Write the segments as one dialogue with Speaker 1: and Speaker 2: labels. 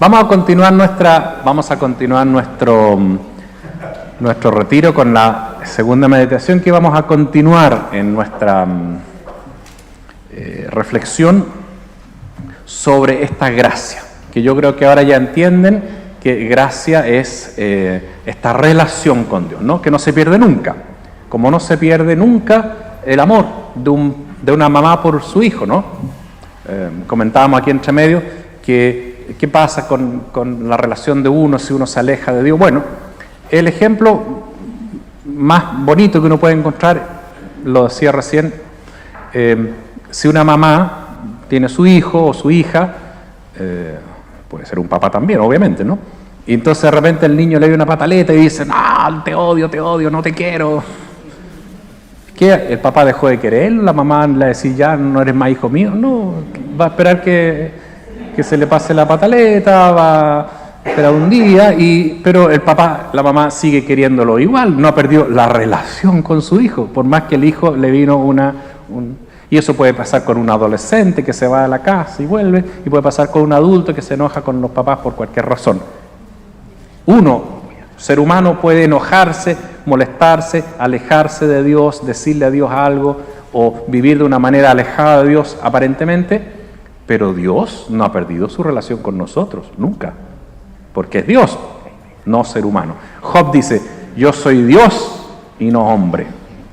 Speaker 1: Vamos a continuar nuestro retiro con la segunda meditación, que vamos a continuar en nuestra reflexión sobre esta gracia, que yo creo que ahora ya entienden que gracia es esta relación con Dios, ¿no? Que no se pierde nunca, como no se pierde nunca el amor de una mamá por su hijo, ¿no? Comentábamos aquí entre medio que qué pasa con la relación de uno si uno se aleja de Dios. Bueno, el ejemplo más bonito que uno puede encontrar, lo decía recién, si una mamá tiene su hijo o su hija, puede ser un papá también, obviamente, ¿no? Y entonces de repente el niño le da una pataleta y dice, no, te odio, no te quiero. ¿Qué? ¿El papá dejó de quererlo? ¿La mamá le decía, ya no eres más hijo mío? No, va a esperar que se le pase la pataleta, va a esperar un día, pero el papá, la mamá sigue queriéndolo igual, no ha perdido la relación con su hijo, por más que el hijo le vino y eso puede pasar con un adolescente que se va a la casa y vuelve, y puede pasar con un adulto que se enoja con los papás por cualquier razón. Uno, ser humano, puede enojarse, molestarse, alejarse de Dios, decirle a Dios algo, o vivir de una manera alejada de Dios aparentemente, pero Dios no ha perdido su relación con nosotros, nunca, porque es Dios, no ser humano. Job dice, yo soy Dios y no hombre,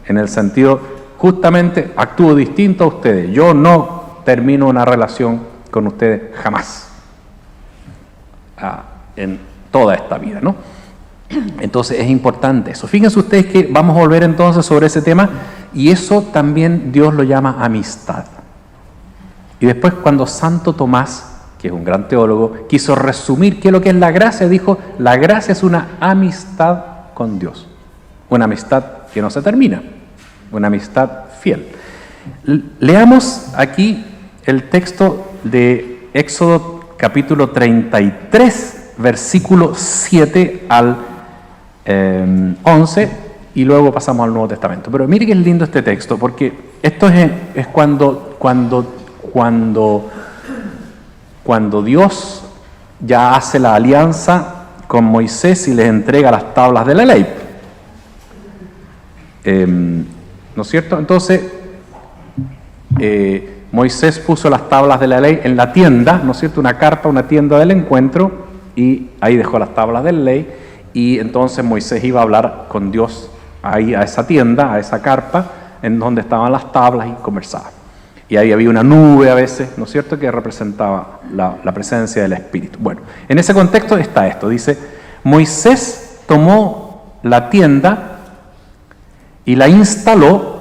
Speaker 1: en el sentido, justamente, actúo distinto a ustedes, yo no termino una relación con ustedes jamás, en toda esta vida, ¿no? Entonces es importante eso. Fíjense ustedes que vamos a volver entonces sobre ese tema, y eso también Dios lo llama amistad. Y después cuando Santo Tomás, que es un gran teólogo, quiso resumir qué es lo que es la gracia, dijo, la gracia es una amistad con Dios, una amistad que no se termina, una amistad fiel. Leamos aquí el texto de Éxodo capítulo 33, versículo 7 al 11, y luego pasamos al Nuevo Testamento. Pero mire que es lindo este texto, porque esto es cuando Dios ya hace la alianza con Moisés y les entrega las tablas de la ley. ¿No es cierto? Entonces, Moisés puso las tablas de la ley en la tienda, ¿no es cierto? Una carpa, una tienda del encuentro, y ahí dejó las tablas de la ley, y entonces Moisés iba a hablar con Dios ahí a esa tienda, a esa carpa, en donde estaban las tablas, y conversaba. Y ahí había una nube a veces, ¿no es cierto?, que representaba la presencia del Espíritu. Bueno, en ese contexto está esto, dice, Moisés tomó la tienda y la instaló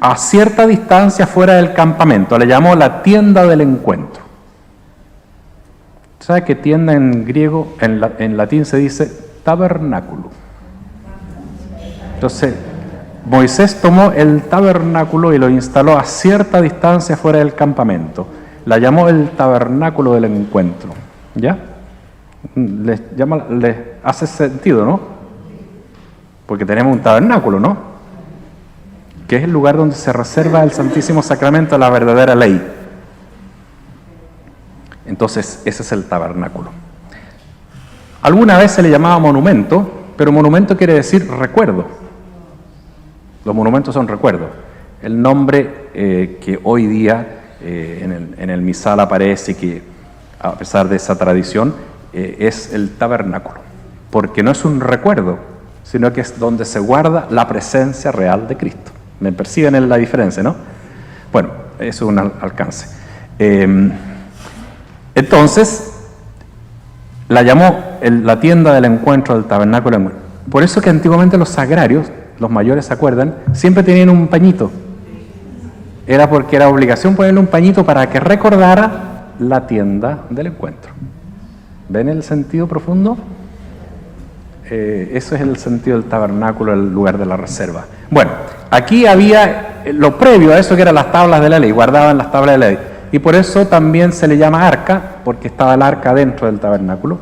Speaker 1: a cierta distancia fuera del campamento, le llamó la tienda del encuentro. ¿Sabe qué tienda en griego, en latín se dice tabernáculo? Entonces, Moisés tomó el tabernáculo y lo instaló a cierta distancia fuera del campamento. La llamó el tabernáculo del encuentro. ¿Ya? Les hace sentido, ¿no? Porque tenemos un tabernáculo, ¿no? Que es el lugar donde se reserva el Santísimo Sacramento, la verdadera ley. Entonces, ese es el tabernáculo. Alguna vez se le llamaba monumento, pero monumento quiere decir recuerdo. Los monumentos son recuerdos. El nombre que hoy día en el misal aparece, que a pesar de esa tradición, es el tabernáculo. Porque no es un recuerdo, sino que es donde se guarda la presencia real de Cristo. ¿Me perciben en la diferencia, no? Bueno, eso es un alcance. Entonces, la llamó la tienda del encuentro, del tabernáculo. Por eso que antiguamente los sagrarios, los mayores se acuerdan, siempre tenían un pañito. Era porque era obligación ponerle un pañito para que recordara la tienda del encuentro. ¿Ven el sentido profundo? Eso es el sentido del tabernáculo, el lugar de la reserva. Bueno, aquí había lo previo a eso, que eran las tablas de la ley, guardaban las tablas de la ley. Y por eso también se le llama arca, porque estaba el arca dentro del tabernáculo.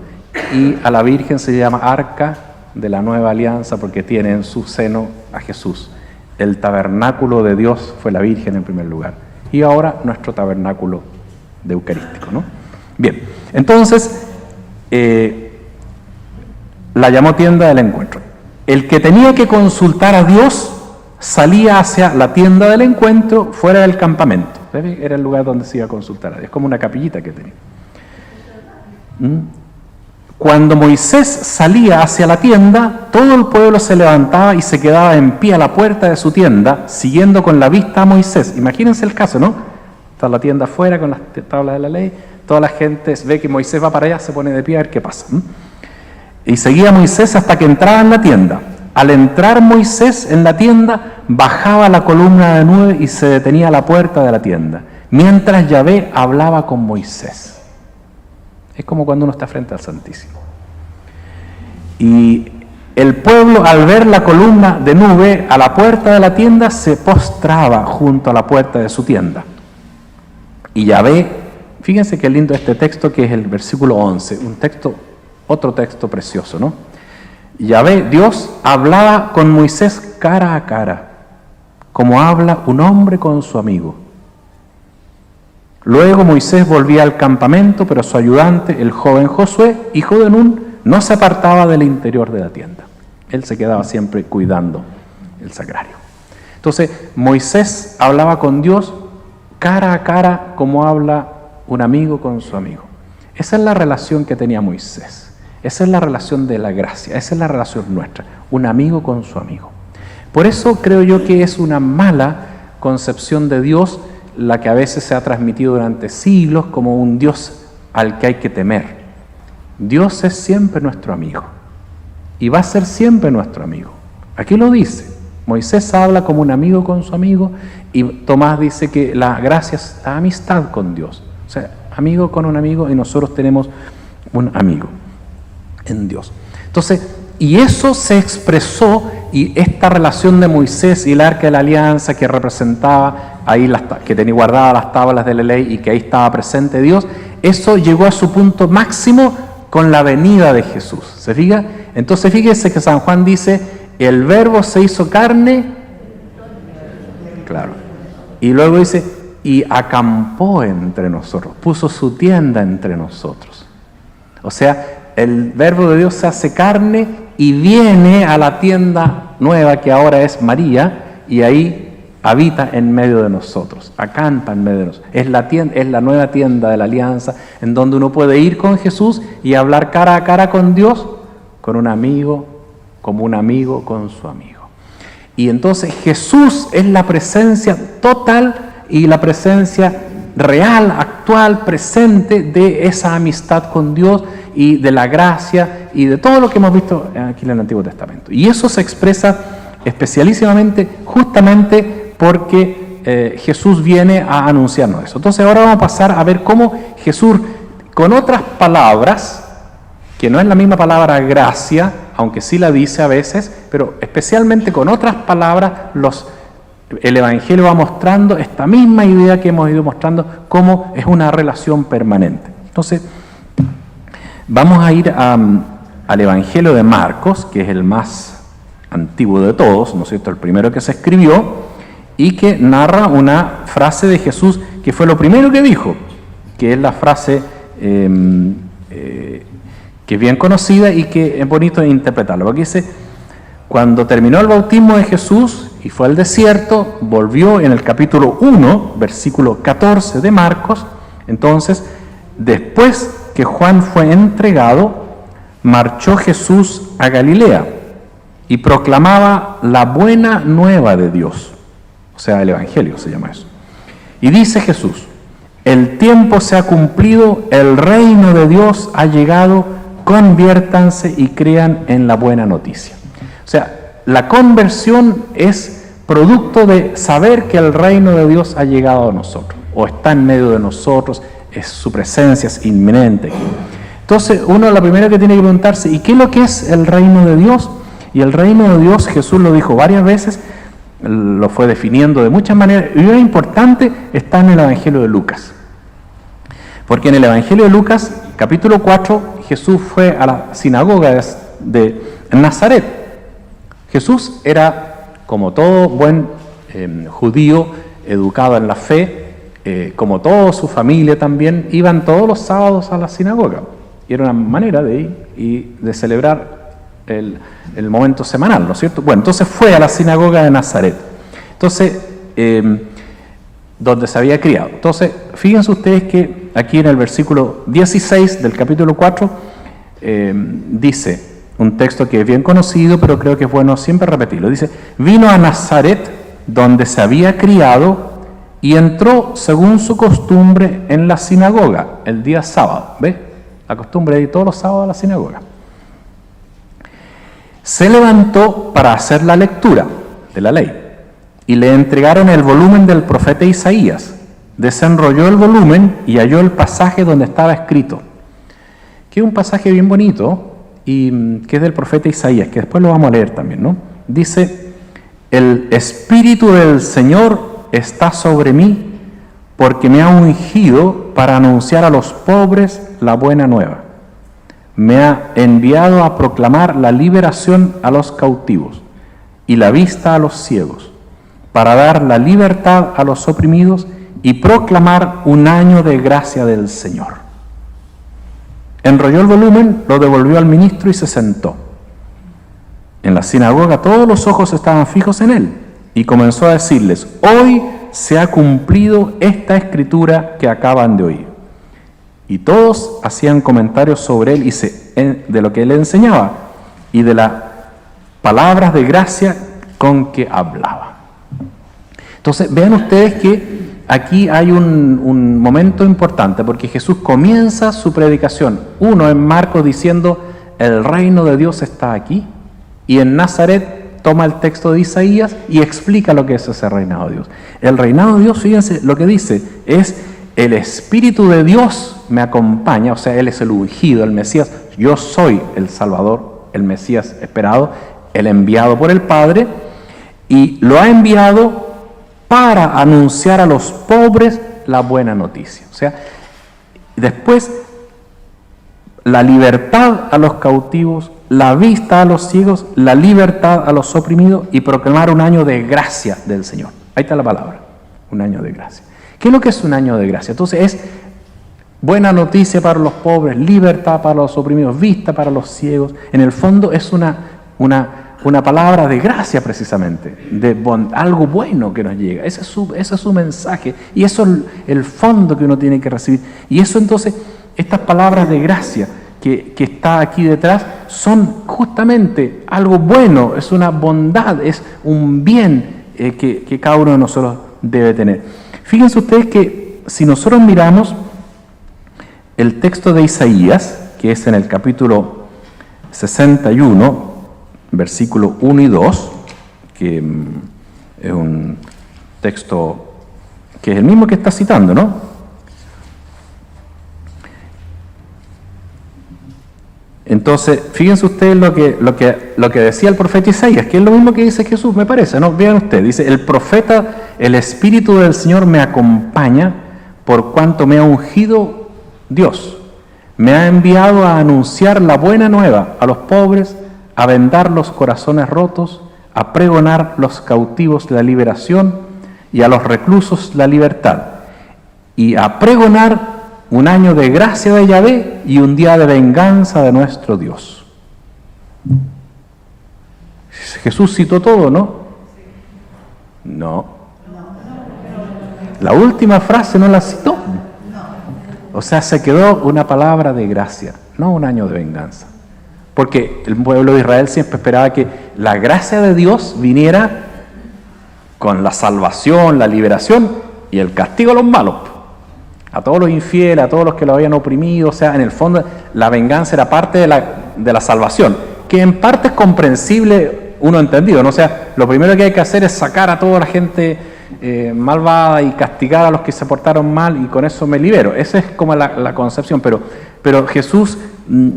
Speaker 1: Y a la Virgen se llama arca de la nueva alianza, porque tiene en su seno a Jesús. El tabernáculo de Dios fue la Virgen en primer lugar, y ahora nuestro tabernáculo de eucarístico, ¿no? Bien, entonces la llamó tienda del encuentro. El que tenía que consultar a Dios salía hacia la tienda del encuentro fuera del campamento. Era el lugar donde se iba a consultar a Dios, como una capillita que tenía. Cuando Moisés salía hacia la tienda, todo el pueblo se levantaba y se quedaba en pie a la puerta de su tienda, siguiendo con la vista a Moisés. Imagínense el caso, ¿no? Está la tienda afuera con las tablas de la ley, toda la gente ve que Moisés va para allá, se pone de pie a ver qué pasa. Y seguía Moisés hasta que entraba en la tienda. Al entrar Moisés en la tienda, bajaba la columna de nube y se detenía a la puerta de la tienda, mientras Yahvé hablaba con Moisés. Es como cuando uno está frente al Santísimo. Y el pueblo, al ver la columna de nube a la puerta de la tienda, se postraba junto a la puerta de su tienda. Y Yahvé, fíjense qué lindo este texto, que es el versículo 11, otro texto precioso, ¿no? Yahvé, Dios, hablaba con Moisés cara a cara, como habla un hombre con su amigo. Luego Moisés volvía al campamento, pero su ayudante, el joven Josué, hijo de Nun, no se apartaba del interior de la tienda. Él se quedaba siempre cuidando el sagrario. Entonces, Moisés hablaba con Dios cara a cara, como habla un amigo con su amigo. Esa es la relación que tenía Moisés. Esa es la relación de la gracia. Esa es la relación nuestra. Un amigo con su amigo. Por eso creo yo que es una mala concepción de Dios la que a veces se ha transmitido durante siglos como un Dios al que hay que temer. Dios es siempre nuestro amigo y va a ser siempre nuestro amigo. Aquí lo dice. Moisés habla como un amigo con su amigo y Tomás dice que la gracia es la amistad con Dios. O sea, amigo con un amigo, y nosotros tenemos un amigo en Dios. Entonces, y eso se expresó, y esta relación de Moisés y el arca de la alianza que representaba ahí, que tenía guardadas las tablas de la ley y que ahí estaba presente Dios, eso llegó a su punto máximo con la venida de Jesús. ¿Se fija? Entonces fíjese que San Juan dice, el verbo se hizo carne, claro, y luego dice, y acampó entre nosotros, puso su tienda entre nosotros. O sea, el verbo de Dios se hace carne y viene a la tienda nueva que ahora es María, y ahí habita en medio de nosotros, acampa en medio de nosotros. Es la nueva tienda de la alianza, en donde uno puede ir con Jesús y hablar cara a cara con Dios, con un amigo, como un amigo con su amigo. Y entonces Jesús es la presencia total y la presencia real, actual, presente de esa amistad con Dios y de la gracia y de todo lo que hemos visto aquí en el Antiguo Testamento. Y eso se expresa especialísimamente justamente porque Jesús viene a anunciarnos eso. Entonces ahora vamos a pasar a ver cómo Jesús, con otras palabras, que no es la misma palabra gracia, aunque sí la dice a veces, pero especialmente con otras palabras, el Evangelio va mostrando esta misma idea que hemos ido mostrando, cómo es una relación permanente. Entonces, vamos a ir al Evangelio de Marcos, que es el más antiguo de todos, ¿no es cierto?, el primero que se escribió, y que narra una frase de Jesús, que fue lo primero que dijo, que es la frase que es bien conocida y que es bonito de interpretarlo. Porque dice, cuando terminó el bautismo de Jesús y fue al desierto, volvió en el capítulo 1, versículo 14 de Marcos. Entonces, después que Juan fue entregado, marchó Jesús a Galilea y proclamaba la buena nueva de Dios. O sea, el Evangelio se llama eso. Y dice Jesús, el tiempo se ha cumplido, el reino de Dios ha llegado, conviértanse y crean en la buena noticia. O sea, la conversión es producto de saber que el reino de Dios ha llegado a nosotros, o está en medio de nosotros, su presencia es inminente. Entonces, uno lo primero que tiene que preguntarse, ¿y qué es lo que es el reino de Dios? Y el reino de Dios, Jesús lo dijo varias veces, lo fue definiendo de muchas maneras, y lo importante está en el Evangelio de Lucas. Porque en el Evangelio de Lucas, capítulo 4, Jesús fue a la sinagoga de Nazaret. Jesús era, como todo buen judío, educado en la fe, como toda su familia también, iban todos los sábados a la sinagoga. Y era una manera de ir y de celebrar el momento semanal, ¿no es cierto? Bueno, entonces fue a la sinagoga de Nazaret. Entonces, donde se había criado. Entonces, fíjense ustedes que aquí en el versículo 16 del capítulo 4 dice un texto que es bien conocido, pero creo que es bueno siempre repetirlo. Dice, vino a Nazaret, donde se había criado, y entró según su costumbre en la sinagoga, el día sábado. ¿Ve? La costumbre de ir todos los sábados a la sinagoga. Se levantó para hacer la lectura de la ley, y le entregaron el volumen del profeta Isaías. Desenrolló el volumen y halló el pasaje donde estaba escrito, que es un pasaje bien bonito, y que es del profeta Isaías, que después lo vamos a leer también, ¿no? Dice, el Espíritu del Señor está sobre mí, porque me ha ungido para anunciar a los pobres la buena nueva. Me ha enviado a proclamar la liberación a los cautivos y la vista a los ciegos, para dar la libertad a los oprimidos y proclamar un año de gracia del Señor. Enrolló el volumen, lo devolvió al ministro y se sentó. En la sinagoga todos los ojos estaban fijos en él, y comenzó a decirles, hoy se ha cumplido esta escritura que acaban de oír. Y todos hacían comentarios sobre él de lo que él enseñaba y de las palabras de gracia con que hablaba. Entonces, vean ustedes que aquí hay un momento importante, porque Jesús comienza su predicación, uno en Marcos diciendo, el reino de Dios está aquí, y en Nazaret toma el texto de Isaías y explica lo que es ese reinado de Dios. El reinado de Dios, fíjense, lo que dice es, el Espíritu de Dios me acompaña, o sea, Él es el ungido, el Mesías, yo soy el Salvador, el Mesías esperado, el enviado por el Padre, y lo ha enviado para anunciar a los pobres la buena noticia. O sea, después, la libertad a los cautivos, la vista a los ciegos, la libertad a los oprimidos y proclamar un año de gracia del Señor. Ahí está la palabra, un año de gracia. ¿Qué es lo que es un año de gracia? Entonces es buena noticia para los pobres, libertad para los oprimidos, vista para los ciegos. En el fondo es una palabra de gracia precisamente, de algo bueno que nos llega. Ese es su mensaje y eso es el fondo que uno tiene que recibir. Y eso entonces, estas palabras de gracia que está aquí detrás son justamente algo bueno, es una bondad, es un bien que cada uno de nosotros debe tener. Fíjense ustedes que si nosotros miramos el texto de Isaías, que es en el capítulo 61, versículo 1 y 2, que es un texto que es el mismo que está citando, ¿no? Entonces, fíjense ustedes lo que decía el profeta Isaías, que es lo mismo que dice Jesús, me parece, ¿no? Vean ustedes, dice, el profeta, el Espíritu del Señor me acompaña por cuanto me ha ungido Dios. Me ha enviado a anunciar la buena nueva a los pobres, a vendar los corazones rotos, a pregonar los cautivos la liberación y a los reclusos la libertad, y a pregonar un año de gracia de Yahvé y un día de venganza de nuestro Dios. Jesús citó todo, ¿no? No. La última frase no la citó. O sea, se quedó una palabra de gracia, no un año de venganza. Porque el pueblo de Israel siempre esperaba que la gracia de Dios viniera con la salvación, la liberación y el castigo a los malos. A todos los infieles, a todos los que lo habían oprimido, o sea, en el fondo la venganza era parte de la salvación, que en parte es comprensible, uno entendido, ¿no? O sea, lo primero que hay que hacer es sacar a toda la gente malvada y castigar a los que se portaron mal y con eso me libero. Esa es como la concepción, pero Jesús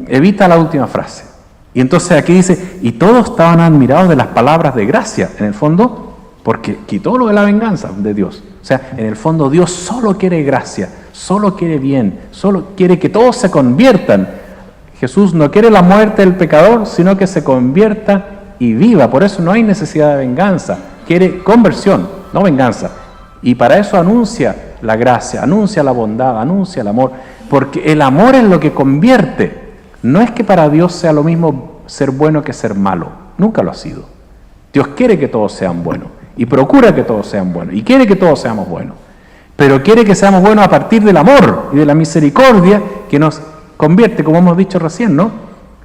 Speaker 1: evita la última frase. Y entonces aquí dice, y todos estaban admirados de las palabras de gracia, en el fondo, porque quitó lo de la venganza de Dios. O sea, en el fondo Dios solo quiere gracia, solo quiere bien, solo quiere que todos se conviertan. Jesús no quiere la muerte del pecador, sino que se convierta y viva. Por eso no hay necesidad de venganza, quiere conversión, no venganza. Y para eso anuncia la gracia, anuncia la bondad, anuncia el amor, porque el amor es lo que convierte. No es que para Dios sea lo mismo ser bueno que ser malo, nunca lo ha sido. Dios quiere que todos sean buenos y procura que todos sean buenos y quiere que todos seamos buenos, pero quiere que seamos buenos a partir del amor y de la misericordia que nos convierte, como hemos dicho recién, ¿no?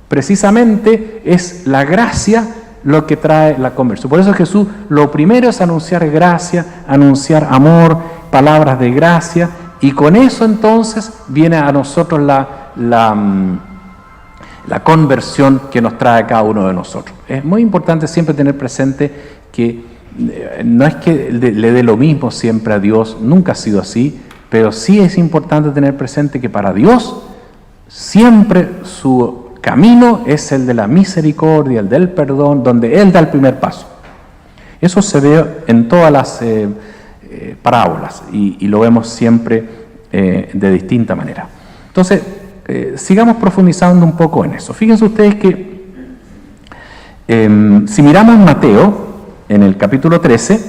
Speaker 1: Precisamente es la gracia lo que trae la conversión. Por eso Jesús lo primero es anunciar gracia, anunciar amor, palabras de gracia, y con eso entonces viene a nosotros la conversión que nos trae a cada uno de nosotros. Es muy importante siempre tener presente que no es que le dé lo mismo siempre a Dios, nunca ha sido así, pero sí es importante tener presente que para Dios siempre su camino es el de la misericordia, el del perdón, donde Él da el primer paso. Eso se ve en todas las parábolas y lo vemos siempre de distinta manera. Entonces, sigamos profundizando un poco en eso. Fíjense ustedes que si miramos Mateo, en el capítulo 13,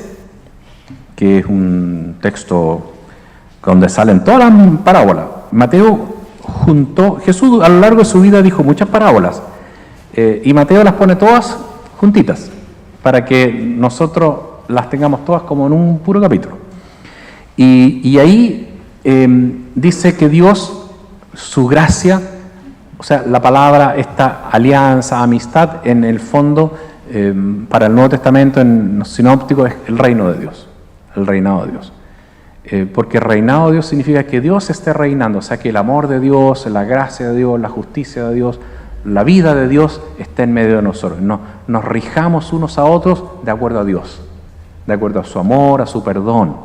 Speaker 1: que es un texto donde salen todas las parábolas, Mateo Jesús a lo largo de su vida dijo muchas parábolas, y Mateo las pone todas juntitas, para que nosotros las tengamos todas como en un puro capítulo. Y ahí dice que Dios, su gracia, o sea, la palabra, esta alianza, amistad, en el fondo, para el Nuevo Testamento, en los sinópticos, es el reino de Dios, el reinado de Dios. Porque reinado de Dios significa que Dios esté reinando, o sea, que el amor de Dios, la gracia de Dios, la justicia de Dios, la vida de Dios esté en medio de nosotros. Nos rijamos unos a otros de acuerdo a Dios, de acuerdo a su amor, a su perdón.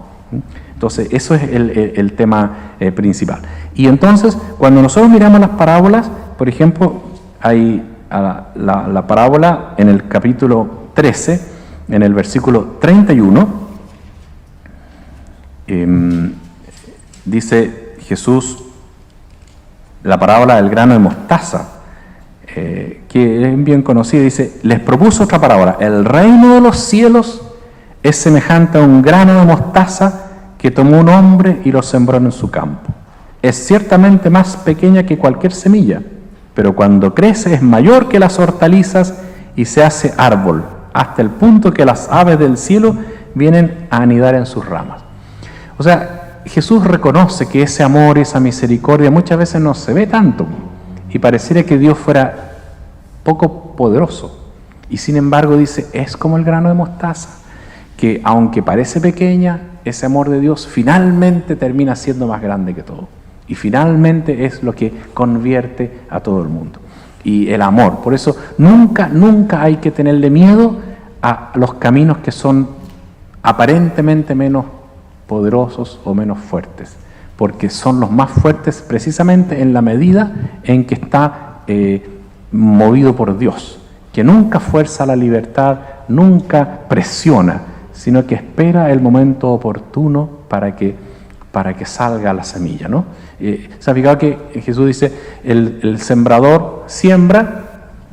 Speaker 1: Entonces, eso es el tema principal. Y entonces, cuando nosotros miramos las parábolas, por ejemplo, hay la parábola en el capítulo 13, en el versículo 31, dice Jesús, la parábola del grano de mostaza, que es bien conocida, dice, les propuso otra parábola: el reino de los cielos es semejante a un grano de mostaza que tomó un hombre y lo sembró en su campo. Es ciertamente más pequeña que cualquier semilla, pero cuando crece es mayor que las hortalizas y se hace árbol, hasta el punto que las aves del cielo vienen a anidar en sus ramas. O sea, Jesús reconoce que ese amor, esa misericordia muchas veces no se ve tanto y pareciera que Dios fuera poco poderoso. Y sin embargo dice, es como el grano de mostaza, que aunque parece pequeña, ese amor de Dios finalmente termina siendo más grande que todo. Y finalmente es lo que convierte a todo el mundo. Y el amor, por eso nunca hay que tenerle miedo a los caminos que son aparentemente menos poderosos o menos fuertes, porque son los más fuertes precisamente en la medida en que está movido por Dios, que nunca fuerza la libertad, nunca presiona, sino que espera el momento oportuno para que salga la semilla, ¿no? ¿Se ha fijado que Jesús dice, el sembrador siembra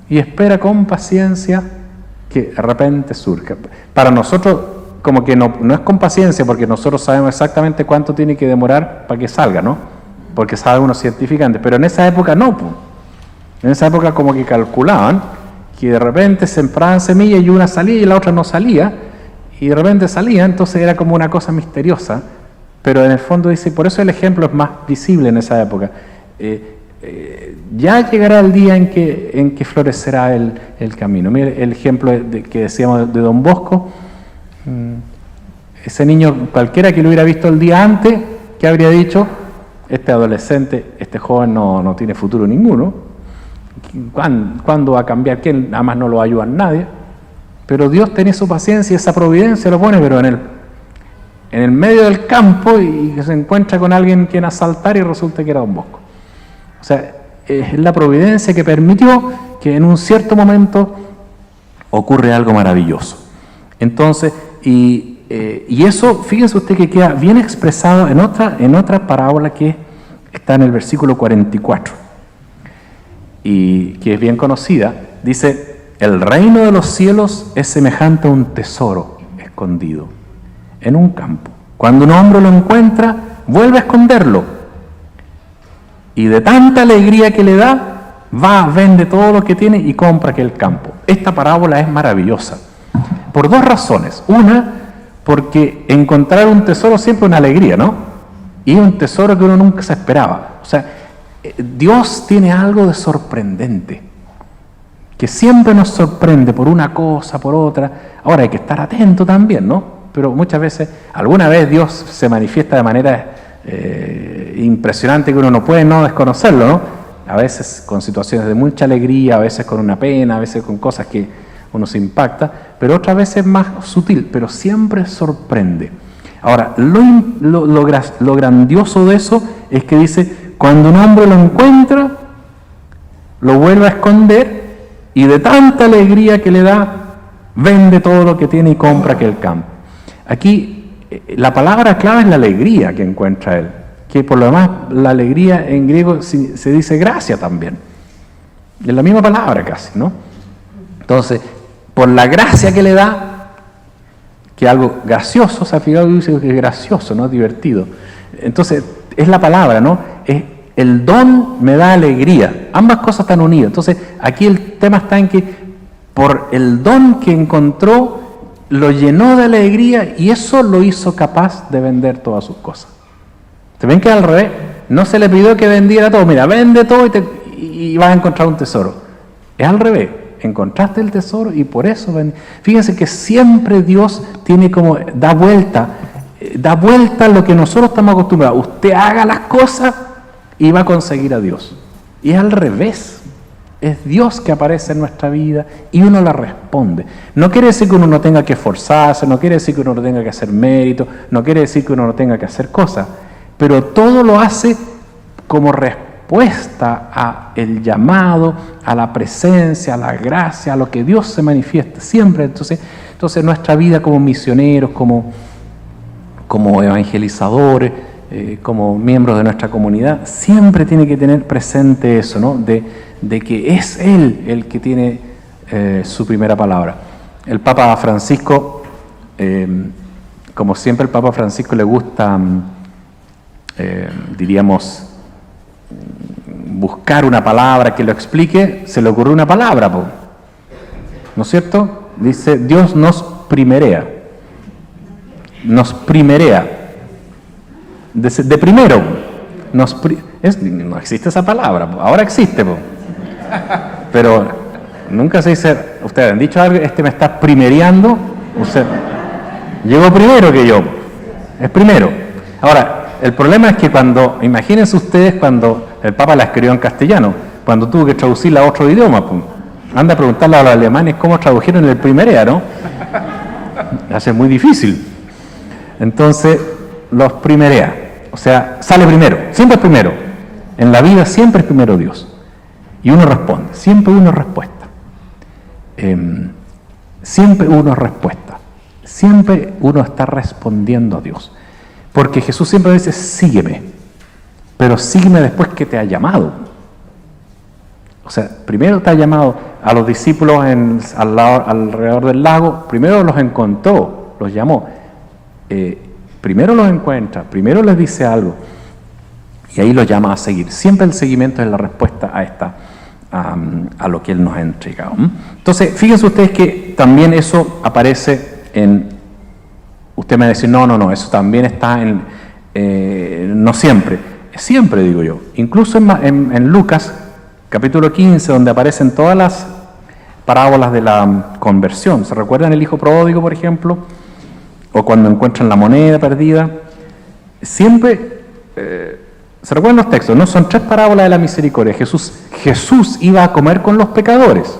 Speaker 1: y espera con paciencia que de repente surja? Para nosotros como que no es con paciencia, porque nosotros sabemos exactamente cuánto tiene que demorar para que salga, ¿no? Porque saben unos científicos, pero en esa época no, pues. En esa época como que calculaban que de repente sembraban semillas y una salía y la otra no salía, y de repente salía, entonces era como una cosa misteriosa, pero en el fondo dice, por eso el ejemplo es más visible en esa época. Ya llegará el día en que florecerá el camino. Mire el ejemplo que decíamos de Don Bosco. Ese niño, cualquiera que lo hubiera visto el día antes, ¿qué habría dicho? Este adolescente, este joven no tiene futuro ninguno. ¿Cuándo va a cambiar? ¿Quién? Además no lo ayuda nadie. Pero Dios tenía su paciencia y esa providencia lo pone, pero en el medio del campo, y se encuentra con alguien quien asaltar y resulta que era Don Bosco. O sea, es la providencia que permitió que en un cierto momento ocurre algo maravilloso. Entonces, y eso, fíjense usted que queda bien expresado en otra parábola que está en el versículo 44, y que es bien conocida. Dice, el reino de los cielos es semejante a un tesoro escondido en un campo. Cuando un hombre lo encuentra, vuelve a esconderlo. Y de tanta alegría que le da, va, vende todo lo que tiene y compra aquel campo. Esta parábola es maravillosa, por dos razones. Una, porque encontrar un tesoro siempre es una alegría, ¿no? Y es un tesoro que uno nunca se esperaba. O sea, Dios tiene algo de sorprendente, que siempre nos sorprende por una cosa, por otra. Ahora hay que estar atento también, ¿no? Pero muchas veces, alguna vez Dios se manifiesta de manera impresionante que uno no puede no desconocerlo, ¿no? A veces con situaciones de mucha alegría, a veces con una pena, a veces con cosas que uno se impacta, pero otras veces más sutil, pero siempre sorprende. Ahora, lo grandioso de eso es que dice, cuando un hombre lo encuentra, lo vuelve a esconder y de tanta alegría que le da, vende todo lo que tiene y compra aquel campo. Aquí la palabra clave es la alegría que encuentra él, que por lo demás la alegría en griego se dice gracia también. Es la misma palabra casi, ¿no? Entonces, por la gracia que le da, que algo gracioso, se ha fijado que dice que es gracioso, ¿no? Divertido. Entonces, es la palabra, ¿no? Es el don me da alegría. Ambas cosas están unidas. Entonces, aquí el tema está en que por el don que encontró, lo llenó de alegría y eso lo hizo capaz de vender todas sus cosas. ¿Se ven que al revés? No se le pidió que vendiera todo. Mira, vende todo y vas a encontrar un tesoro. Es al revés. Encontraste el tesoro y por eso vendí. Fíjense que siempre Dios tiene como, da vuelta a lo que nosotros estamos acostumbrados. Usted haga las cosas y va a conseguir a Dios. Y es al revés. Es Dios que aparece en nuestra vida y uno la responde. No quiere decir que uno no tenga que esforzarse, no quiere decir que uno no tenga que hacer mérito, no quiere decir que uno no tenga que hacer cosas, pero todo lo hace como respuesta a el llamado, a la presencia, a la gracia, a lo que Dios se manifiesta siempre. Entonces nuestra vida como misioneros, como evangelizadores, como miembros de nuestra comunidad, siempre tiene que tener presente eso, ¿no? De que es Él el que tiene su primera palabra. El Papa Francisco, como siempre el Papa Francisco le gusta, diríamos, buscar una palabra que lo explique, se le ocurrió una palabra, ¿no es cierto? Dice, Dios nos primerea. De primero. No existe esa palabra, ahora existe, pero nunca se dice, ustedes han dicho algo, me está primereando, usted llegó primero que yo, es primero. Ahora, el problema es que imagínense ustedes cuando el Papa la escribió en castellano, cuando tuvo que traducirla a otro idioma, anda a preguntarle a los alemanes cómo tradujeron el primerea, ¿no? Hace muy difícil. Entonces, los primerea, o sea, sale primero, siempre es primero. En la vida siempre es primero Dios. Y uno responde, siempre uno respuesta. Siempre uno respuesta. Siempre uno está respondiendo a Dios. Porque Jesús siempre dice, sígueme. Pero sígueme después que te ha llamado. O sea, primero te ha llamado a los discípulos alrededor del lago, primero los encontró, los llamó. Primero los encuentra, primero les dice algo. Y ahí los llama a seguir. Siempre el seguimiento es la respuesta a lo que Él nos ha entregado. Entonces, fíjense ustedes que también eso aparece en... Usted me va a decir, no, eso también está no siempre. Siempre, digo yo. Incluso en Lucas, capítulo 15, donde aparecen todas las parábolas de la conversión. ¿Se recuerdan el hijo pródigo, por ejemplo? O cuando encuentran la moneda perdida. Siempre... ¿Se recuerdan los textos? No, son 3 parábolas de la misericordia. Jesús iba a comer con los pecadores.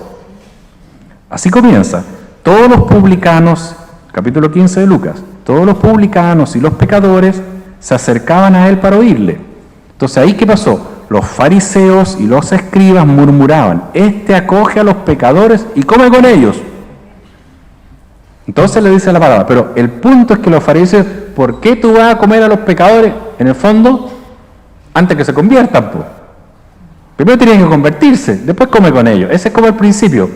Speaker 1: Así comienza. Todos los publicanos, capítulo 15 de Lucas, todos los publicanos y los pecadores se acercaban a Él para oírle. Entonces, ¿ahí qué pasó? Los fariseos y los escribas murmuraban, este acoge a los pecadores y come con ellos. Entonces le dice la palabra, pero el punto es que los fariseos, ¿por qué tú vas a comer a los pecadores? En el fondo, antes que se conviertan, pues. Primero tienen que convertirse, después come con ellos. Ese es como el principio.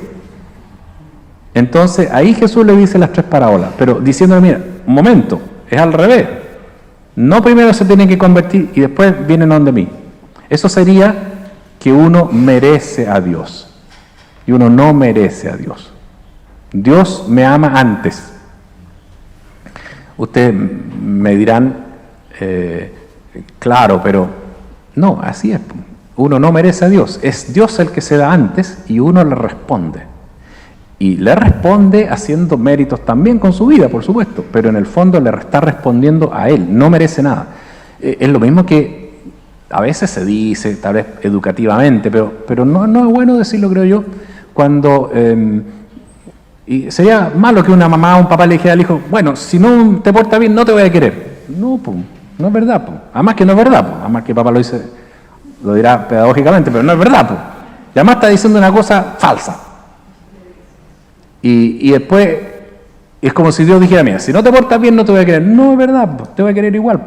Speaker 1: Entonces, ahí Jesús le dice las 3 parábolas, pero diciendo, mira, un momento, es al revés. No primero se tiene que convertir y después vienen donde mí. Eso sería que uno merece a Dios. Y uno no merece a Dios. Dios me ama antes. Ustedes me dirán, claro, pero no, así es. Uno no merece a Dios. Es Dios el que se da antes y uno le responde. Y le responde haciendo méritos también con su vida, por supuesto, pero en el fondo le está respondiendo a Él, no merece nada. Es lo mismo que a veces se dice, tal vez educativamente, pero no es bueno decirlo, creo yo, cuando... y sería malo que una mamá o un papá le dijera al hijo, bueno, si no te portas bien no te voy a querer. No, no es verdad. Además que no es verdad. Además que papá lo dirá pedagógicamente, pero no es verdad. Y además está diciendo una cosa falsa. Y después es como si Dios dijera, mira, si no te portas bien no te voy a querer. No es verdad, te voy a querer igual.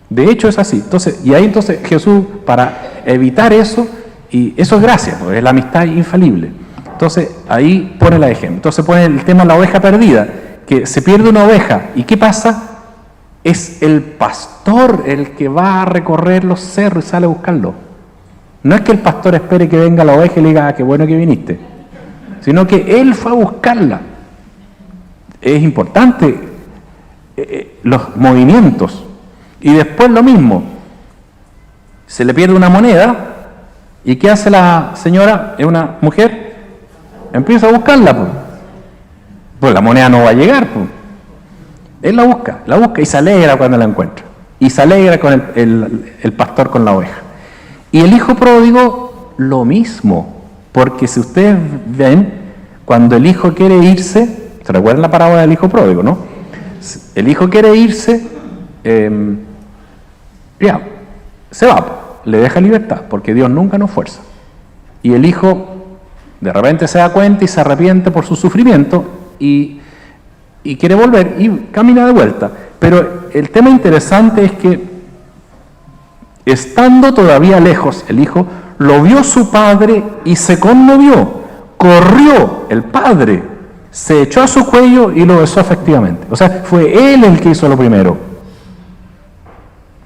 Speaker 1: De hecho es así. Y ahí entonces Jesús, para evitar eso, y eso es gracia, porque es la amistad infalible. Entonces ahí pone el ejemplo. Entonces pone el tema de la oveja perdida, que se pierde una oveja. ¿Y qué pasa? Es el pastor el que va a recorrer los cerros y sale a buscarlo. No es que el pastor espere que venga la oveja y le diga, ah, qué bueno que viniste, sino que él fue a buscarla. Es importante los movimientos. Y después lo mismo, se le pierde una moneda, ¿y qué hace la señora? Es una mujer, empieza a buscarla, pues la moneda no va a llegar, él la busca y se alegra cuando la encuentra, y se alegra con el pastor con la oveja. Y el hijo pródigo, lo mismo. Porque si ustedes ven, cuando el hijo quiere irse, ¿se recuerdan la parábola del hijo pródigo, no? El hijo quiere irse, se va, le deja libertad, porque Dios nunca nos fuerza. Y el hijo de repente se da cuenta y se arrepiente por su sufrimiento y quiere volver y camina de vuelta. Pero el tema interesante es que, estando todavía lejos, el hijo lo vio su padre y se conmovió. Corrió el padre, se echó a su cuello y lo besó efectivamente. O sea, fue él el que hizo lo primero.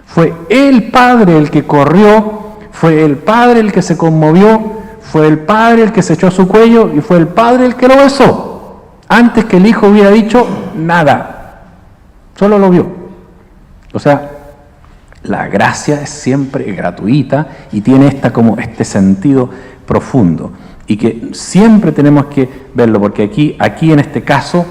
Speaker 1: Fue el padre el que corrió, fue el padre el que se conmovió, fue el padre el que se echó a su cuello y fue el padre el que lo besó. Antes que el hijo hubiera dicho nada. Solo lo vio. O sea, la gracia es siempre gratuita y tiene este sentido profundo y que siempre tenemos que verlo, porque aquí en este caso,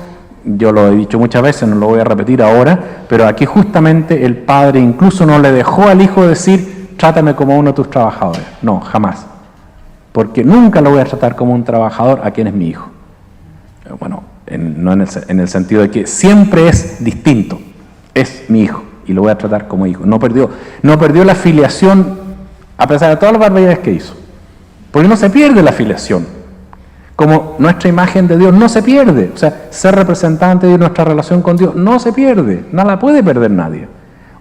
Speaker 1: yo lo he dicho muchas veces, no lo voy a repetir ahora, pero aquí justamente el padre incluso no le dejó al hijo decir, trátame como uno de tus trabajadores. No, jamás. Porque nunca lo voy a tratar como un trabajador a quien es mi hijo. Bueno, no en el sentido de que siempre es distinto, es mi hijo. Y lo voy a tratar como hijo. No perdió la filiación a pesar de todas las barbaridades que hizo. Porque no se pierde la filiación. Como nuestra imagen de Dios no se pierde. O sea, ser representante de nuestra relación con Dios no se pierde. No la puede perder nadie.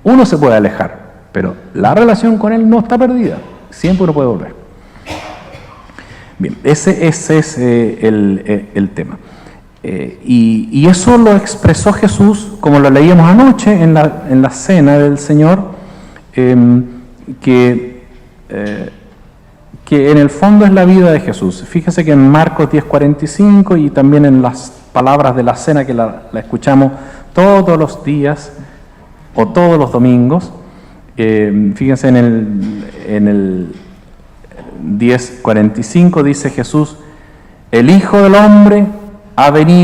Speaker 1: Uno se puede alejar, pero la relación con Él no está perdida. Siempre uno puede volver. Bien, ese es el tema. Y eso lo expresó Jesús, como lo leíamos anoche en la cena del Señor, que en el fondo es la vida de Jesús. Fíjese que en Marcos 10:45 y también en las palabras de la cena que la escuchamos todos los días o todos los domingos, fíjense en el 10:45 dice Jesús, el Hijo del Hombre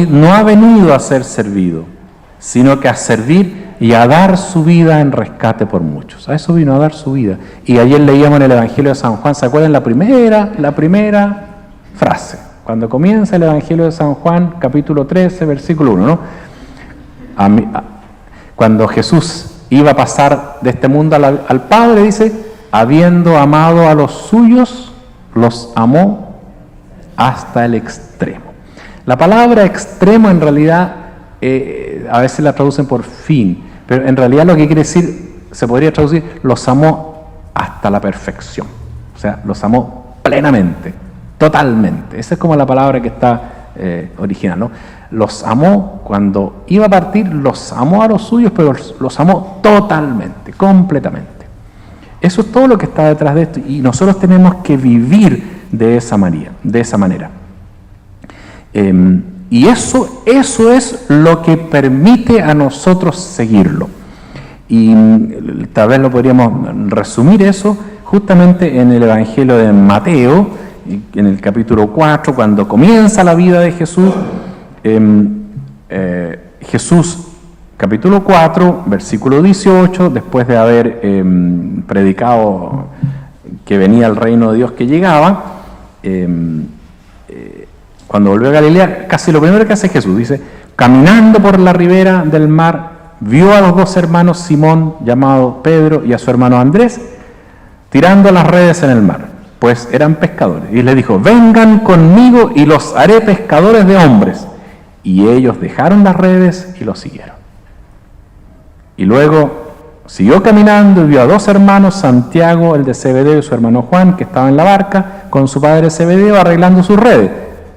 Speaker 1: no ha venido a ser servido, sino que a servir y a dar su vida en rescate por muchos. A eso vino, a dar su vida. Y ayer leíamos en el Evangelio de San Juan, ¿se acuerdan la primera frase? Cuando comienza el Evangelio de San Juan, capítulo 13, versículo 1, ¿no? Cuando Jesús iba a pasar de este mundo al Padre, dice, habiendo amado a los suyos, los amó hasta el extremo. La palabra extremo en realidad, a veces la traducen por fin, pero en realidad lo que quiere decir, se podría traducir, los amó hasta la perfección. O sea, los amó plenamente, totalmente. Esa es como la palabra que está original, ¿no? los amó cuando iba a partir, los amó a los suyos, pero los amó totalmente, completamente. Eso es todo lo que está detrás de esto, y nosotros tenemos que vivir de esa manera. Y eso es lo que permite a nosotros seguirlo. Y tal vez lo podríamos resumir eso justamente en el Evangelio de Mateo, en el capítulo 4, cuando comienza la vida de Jesús. Jesús, capítulo 4, versículo 18, después de haber predicado que venía el reino de Dios que llegaba, cuando volvió a Galilea, casi lo primero que hace Jesús, dice, caminando por la ribera del mar, vio a los dos hermanos Simón, llamado Pedro, y a su hermano Andrés, tirando las redes en el mar, pues eran pescadores. Y les dijo, vengan conmigo y los haré pescadores de hombres. Y ellos dejaron las redes y los siguieron. Y luego siguió caminando y vio a dos hermanos, Santiago, el de Zebedeo, y su hermano Juan, que estaban en la barca con su padre Zebedeo arreglando sus redes.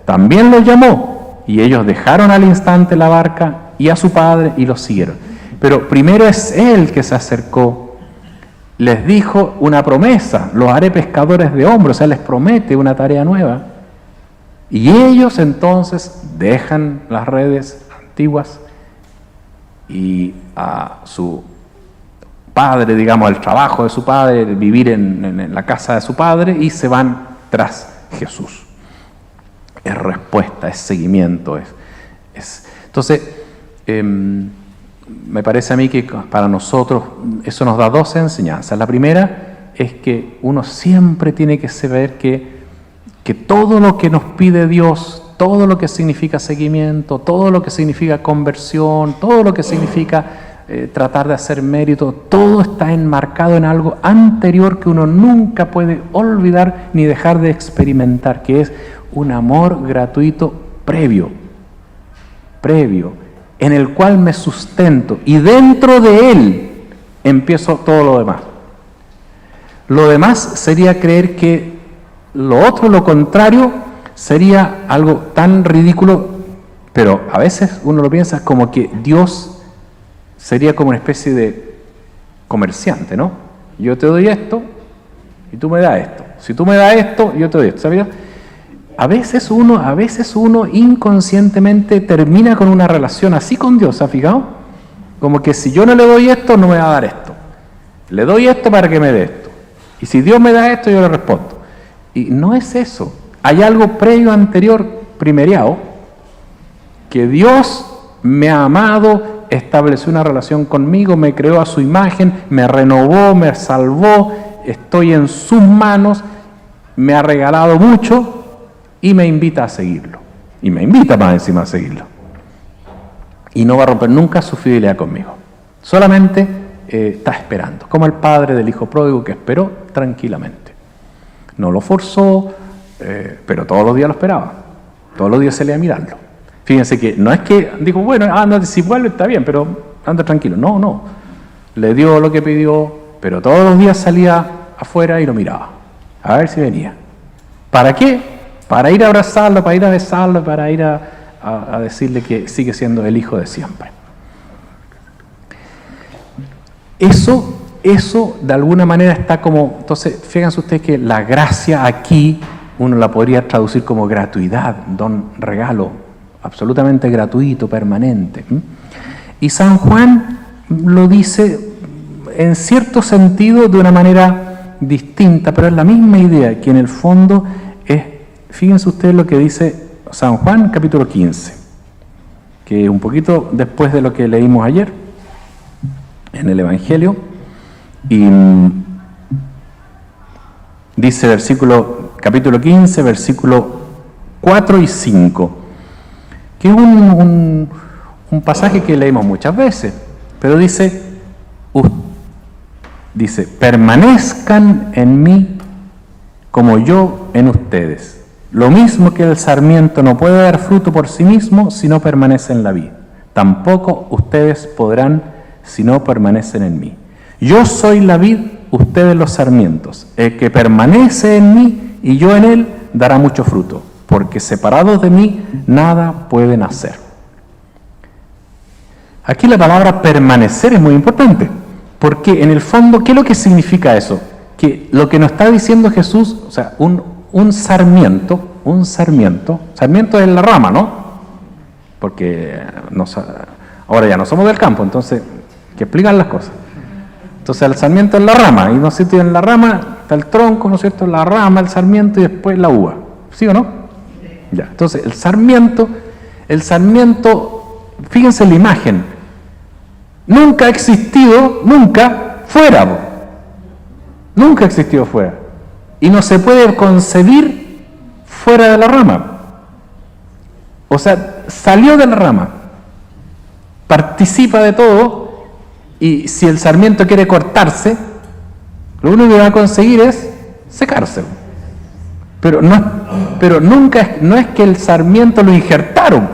Speaker 1: También los llamó, y ellos dejaron al instante la barca y a su padre y los siguieron. Pero primero es él que se acercó, les dijo una promesa, los haré pescadores de hombres, o sea, les promete una tarea nueva. Y ellos entonces dejan las redes antiguas y a su padre, digamos, al trabajo de su padre, vivir en la casa de su padre, y se van tras Jesús. Es respuesta, es seguimiento. Entonces, me parece a mí que para nosotros eso nos da dos enseñanzas. La primera es que uno siempre tiene que saber que todo lo que nos pide Dios, todo lo que significa seguimiento, todo lo que significa conversión, todo lo que significa tratar de hacer mérito, todo está enmarcado en algo anterior que uno nunca puede olvidar ni dejar de experimentar, que es un amor gratuito previo, en el cual me sustento, y dentro de él empiezo todo lo demás. Lo demás sería creer que lo otro, lo contrario, sería algo tan ridículo, pero a veces uno lo piensa como que Dios sería como una especie de comerciante, ¿no? Yo te doy esto y tú me das esto. Si tú me das esto, yo te doy esto, ¿sabes? A veces uno inconscientemente termina con una relación así con Dios, ¿se ha fijado? Como que si yo no le doy esto, no me va a dar esto. Le doy esto para que me dé esto. Y si Dios me da esto, yo le respondo. Y no es eso. Hay algo previo, anterior, primeriado, que Dios me ha amado, estableció una relación conmigo, me creó a su imagen, me renovó, me salvó, estoy en sus manos, me ha regalado mucho y me invita a seguirlo. Y me invita más encima a seguirlo. Y no va a romper nunca su fidelidad conmigo. Solamente está esperando, como el padre del hijo pródigo que esperó tranquilamente. No lo forzó, pero todos los días lo esperaba. Todos los días salía a mirarlo. Fíjense que no es que dijo, bueno, anda, si vuelve está bien, pero anda tranquilo. No. Le dio lo que pidió, pero todos los días salía afuera y lo miraba. A ver si venía. ¿Para qué? Para ir a abrazarlo, para ir a besarlo, para ir a decirle que sigue siendo el hijo de siempre. Eso de alguna manera está como, entonces fíjense ustedes que la gracia aquí uno la podría traducir como gratuidad, don, regalo, absolutamente gratuito, permanente. Y San Juan lo dice en cierto sentido de una manera distinta, pero es la misma idea, que en el fondo es, fíjense ustedes lo que dice San Juan capítulo 15, que un poquito después de lo que leímos ayer en el Evangelio, y dice capítulo 15, versículo 4 y 5, que es un pasaje que leímos muchas veces, pero dice, permanezcan en mí como yo en ustedes. Lo mismo que el sarmiento no puede dar fruto por sí mismo si no permanece en la vid. Tampoco ustedes podrán si no permanecen en mí. Yo soy la vid, ustedes los sarmientos. El que permanece en mí y yo en él dará mucho fruto, porque separados de mí nada pueden hacer. Aquí la palabra permanecer es muy importante, porque en el fondo, ¿qué es lo que significa eso? Que lo que nos está diciendo Jesús, o sea, un sarmiento es la rama, ¿no? Porque ahora ya no somos del campo, entonces, que explican las cosas. Entonces el sarmiento es la rama, y no sé si en la rama está el tronco, ¿no es cierto? La rama, el sarmiento y después la uva, ¿sí o no? Ya, entonces el sarmiento, fíjense en la imagen, nunca ha existido, fuera, nunca ha existido fuera, y no se puede concebir fuera de la rama. O sea, salió de la rama, participa de todo, y si el sarmiento quiere cortarse, lo único que va a conseguir es secarse. Pero nunca, no es que el sarmiento lo injertaron.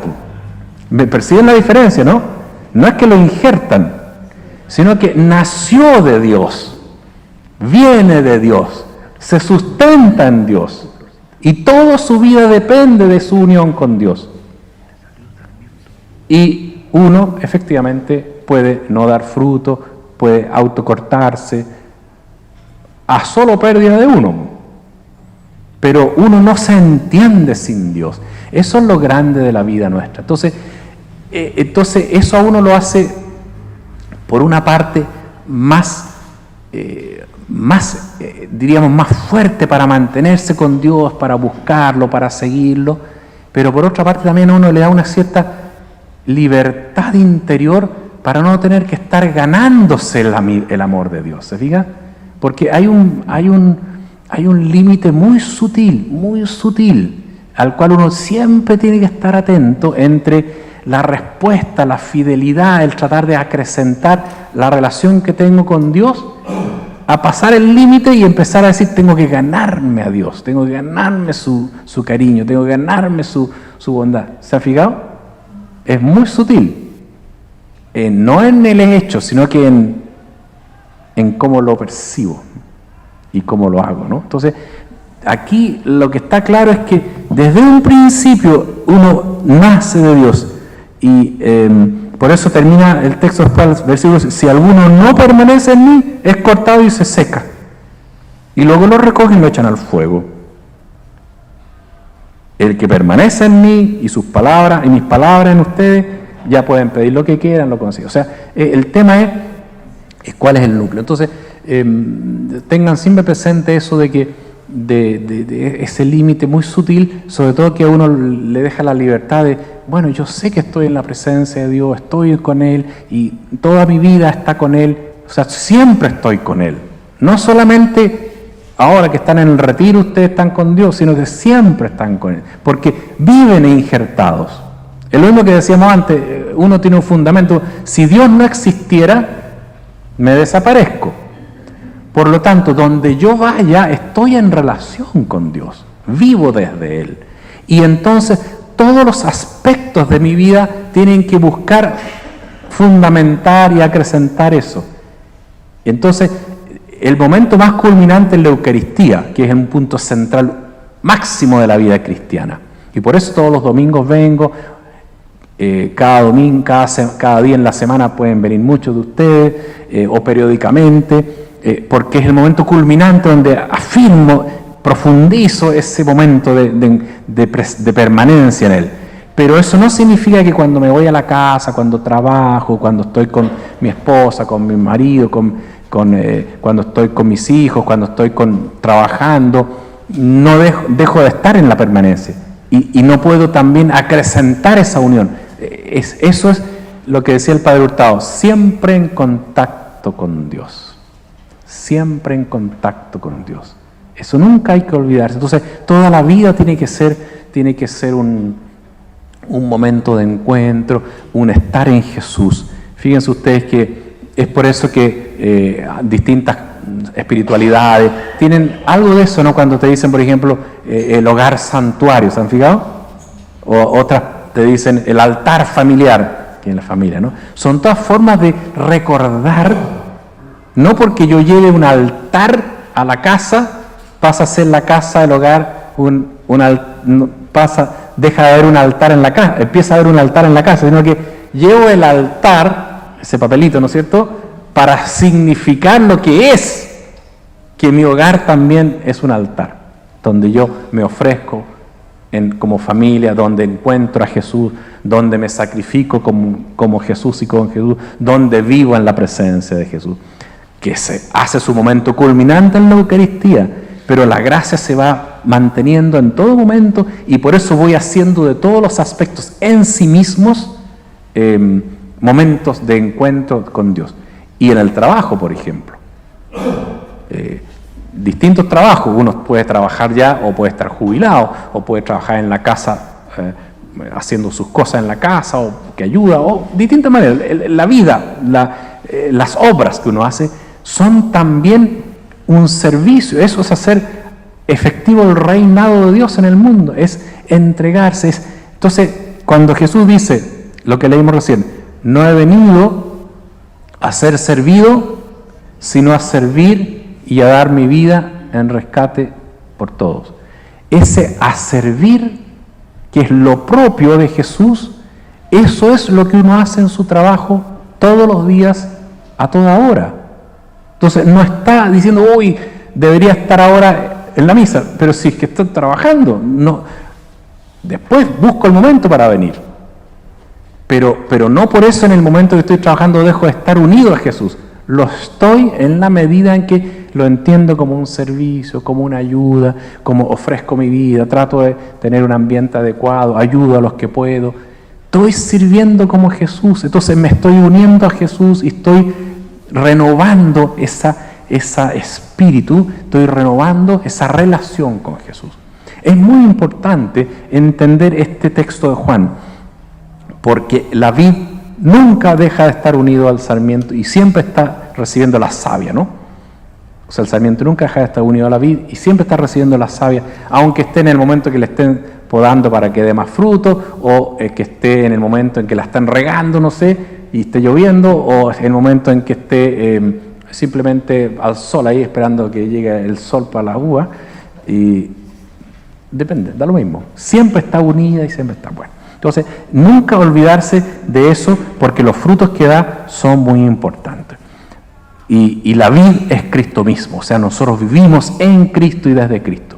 Speaker 1: ¿Me perciben la diferencia, no? No es que lo injertan, sino que nació de Dios, viene de Dios, se sustenta en Dios, y toda su vida depende de su unión con Dios. Y uno efectivamente puede no dar fruto, puede autocortarse, a solo pérdida de uno. Pero uno no se entiende sin Dios. Eso es lo grande de la vida nuestra. Entonces eso a uno lo hace, por una parte, diríamos, más fuerte para mantenerse con Dios, para buscarlo, para seguirlo, pero por otra parte también a uno le da una cierta libertad interior para no tener que estar ganándose el amor de Dios, ¿se fija? Porque hay un límite muy sutil, al cual uno siempre tiene que estar atento entre la respuesta, la fidelidad, el tratar de acrecentar la relación que tengo con Dios, a pasar el límite y empezar a decir, tengo que ganarme a Dios, tengo que ganarme su cariño, tengo que ganarme su bondad. ¿Se ha fijado? Es muy sutil, no en el hecho, sino que en cómo lo percibo y cómo lo hago, ¿no? Entonces, aquí lo que está claro es que desde un principio uno nace de Dios, y por eso termina el texto después, versículo: si alguno no permanece en mí, es cortado y se seca, y luego lo recogen y lo echan al fuego. El que permanece en mí y sus palabras y mis palabras en ustedes, ya pueden pedir lo que quieran, lo consiguen. O sea, el tema es cuál es el núcleo. Entonces, tengan siempre presente eso de que de ese límite muy sutil, sobre todo que a uno le deja la libertad de, bueno, yo sé que estoy en la presencia de Dios, estoy con Él y toda mi vida está con Él, o sea, siempre estoy con Él. No solamente ahora que están en el retiro ustedes están con Dios, sino que siempre están con Él, porque viven injertados. Es lo mismo que decíamos antes, uno tiene un fundamento: si Dios no existiera, me desaparezco. Por lo tanto, donde yo vaya, estoy en relación con Dios, vivo desde Él. Y entonces, todos los aspectos de mi vida tienen que buscar fundamentar y acrecentar eso. Entonces, el momento más culminante es la Eucaristía, que es un punto central máximo de la vida cristiana. Y por eso todos los domingos vengo, cada domingo, cada día en la semana pueden venir muchos de ustedes, o periódicamente, porque es el momento culminante donde afirmo, profundizo ese momento de permanencia en Él. Pero eso no significa que cuando me voy a la casa, cuando trabajo, cuando estoy con mi esposa, con mi marido, cuando estoy con mis hijos, cuando estoy trabajando, no dejo de estar en la permanencia. Y no puedo también acrecentar esa unión. Eso es lo que decía el Padre Hurtado: siempre en contacto con Dios. Siempre en contacto con Dios. Eso nunca hay que olvidarse. Entonces, toda la vida tiene que ser un momento de encuentro, un estar en Jesús. Fíjense ustedes que es por eso que distintas espiritualidades tienen algo de eso, ¿no? Cuando te dicen, por ejemplo, el hogar santuario, ¿se han fijado? O otras te dicen el altar familiar, que es la familia, ¿no? Son todas formas de recordar, no porque yo lleve un altar a la casa, pasa a ser la casa, el hogar, deja de haber un altar en la casa, empieza a haber un altar en la casa, sino que llevo el altar, ese papelito, ¿no es cierto?, para significar lo que es, que mi hogar también es un altar, donde yo me ofrezco como familia, donde encuentro a Jesús, donde me sacrifico como Jesús y con Jesús, donde vivo en la presencia de Jesús, que se hace su momento culminante en la Eucaristía, pero la gracia se va manteniendo en todo momento y por eso voy haciendo de todos los aspectos en sí mismos momentos de encuentro con Dios. Y en el trabajo, por ejemplo, distintos trabajos, uno puede trabajar ya o puede estar jubilado o puede trabajar en la casa haciendo sus cosas en la casa o que ayuda o distintas maneras. La vida, las obras que uno hace son también un servicio. Eso es hacer efectivo el reinado de Dios en el mundo, es entregarse. Entonces, cuando Jesús dice lo que leímos recién, no he venido a ser servido, sino a servir y a dar mi vida en rescate por todos. Ese a servir, que es lo propio de Jesús, eso es lo que uno hace en su trabajo todos los días, a toda hora. Entonces, no está diciendo, uy, debería estar ahora en la misa, pero si es que estoy trabajando, no. Después busco el momento para venir. Pero no por eso en el momento que estoy trabajando dejo de estar unido a Jesús. Lo estoy en la medida en que lo entiendo como un servicio, como una ayuda, como ofrezco mi vida, trato de tener un ambiente adecuado, ayudo a los que puedo. Estoy sirviendo como Jesús, entonces me estoy uniendo a Jesús y estoy renovando ese espíritu, estoy renovando esa relación con Jesús. Es muy importante entender este texto de Juan, porque la vid nunca deja de estar unido al sarmiento y siempre está recibiendo la savia, ¿no? O sea, el sarmiento nunca deja de estar unido a la vid y siempre está recibiendo la savia, aunque esté en el momento que le estén podando para que dé más fruto, o que esté en el momento en que la están regando, no sé, y esté lloviendo, o en el momento en que esté simplemente al sol ahí esperando que llegue el sol para la uva, y depende, da lo mismo. Siempre está unida y siempre está buena. Entonces, nunca olvidarse de eso, porque los frutos que da son muy importantes. Y la vid es Cristo mismo, o sea, nosotros vivimos en Cristo y desde Cristo.